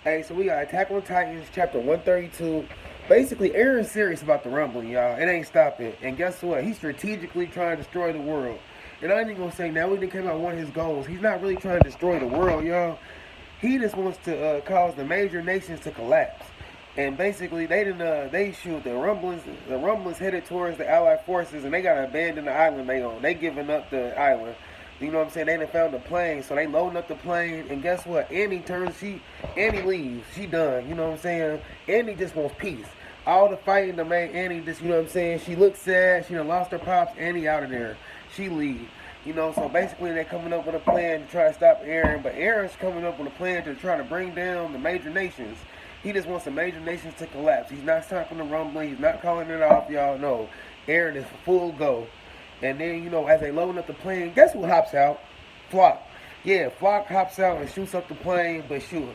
Hey, so we got Attack on Titans, chapter 132. Basically, Eren's serious about the rumbling, y'all. It ain't stopping. And guess what? He's strategically trying to destroy the world. And I ain't even gonna say now we didn't came out one of his goals. He's not really trying to destroy the world, y'all. He just wants to cause the major nations to collapse. And basically, they shoot the rumblings. The rumblings headed towards the Allied forces, and they gotta abandon the island they own. They giving up the island. You know what I'm saying? They done found the plane, so they loading up the plane. And guess what? Annie leaves. She done. You know what I'm saying? Annie just wants peace. All the fighting to make Annie just, you know what I'm saying? She looks sad. She done lost her pops. Annie out of there. She leave. You know, so basically they're coming up with a plan to try to stop Eren, but Eren's coming up with a plan to try to bring down the major nations. He just wants the major nations to collapse. He's not stopping the rumbling. He's not calling it off, y'all. No, Eren is full go. And then, you know, as they loading up the plane, guess who hops out? Flock. Yeah, Flock hops out and shoots up the plane, but shoot.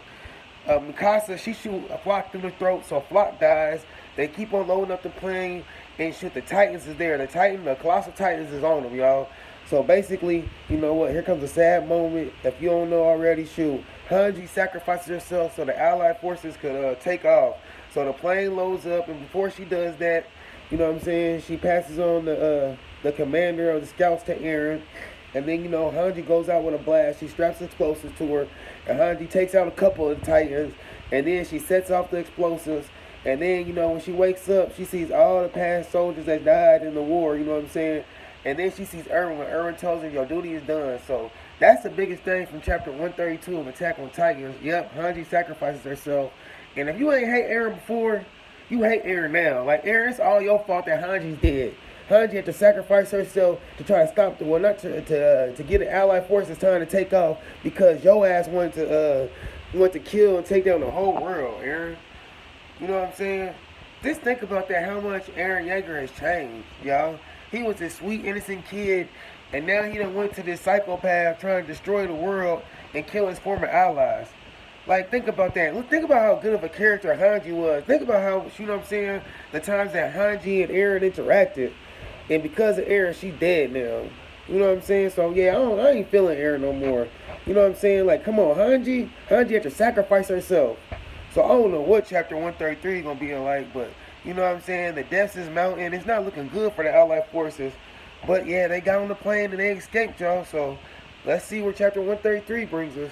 Mikasa, she shoot a Flock through the throat, so Flock dies. They keep on loading up the plane, and shoot, the Titans is there. The Colossal Titans is on them, y'all. So basically, you know what? Here comes a sad moment. If you don't know already, shoot. Hanji sacrifices herself so the Allied forces could take off. So the plane loads up, and before she does that, you know what I'm saying, she passes on the commander of the scouts to Eren. And then, you know, Hanji goes out with a blast. She straps explosives to her. And Hanji takes out a couple of the Titans. And then she sets off the explosives. And then, you know, when she wakes up, she sees all the past soldiers that died in the war, you know what I'm saying? And then she sees Eren when Eren tells her your duty is done. So that's the biggest thing from chapter 132 of Attack on Titans. Yep, Hanji sacrifices herself. And if you ain't hate Eren before, you hate Eren now. Like, Eren, it's all your fault that Hanji's dead. Hanji had to sacrifice herself to try to stop the well, not to get the Allied forces time to take off because your ass wanted to kill and take down the whole world, Eren. You know what I'm saying? Just think about that, how much Eren Yeager has changed, y'all. He was this sweet, innocent kid, and now he done went to this psychopath trying to destroy the world and kill his former allies. Like, think about that. Think about how good of a character Hanji was. Think about how, you know what I'm saying, the times that Hanji and Eren interacted. And because of Eren, she dead now. You know what I'm saying? So, yeah, I ain't feeling Eren no more. You know what I'm saying? Like, come on, Hanji had to sacrifice herself. So, I don't know what chapter 133 is going to be like, but, you know what I'm saying? The deaths is mounting. It's not looking good for the Allied forces. But, yeah, they got on the plane and they escaped, y'all. So, let's see where chapter 133 brings us.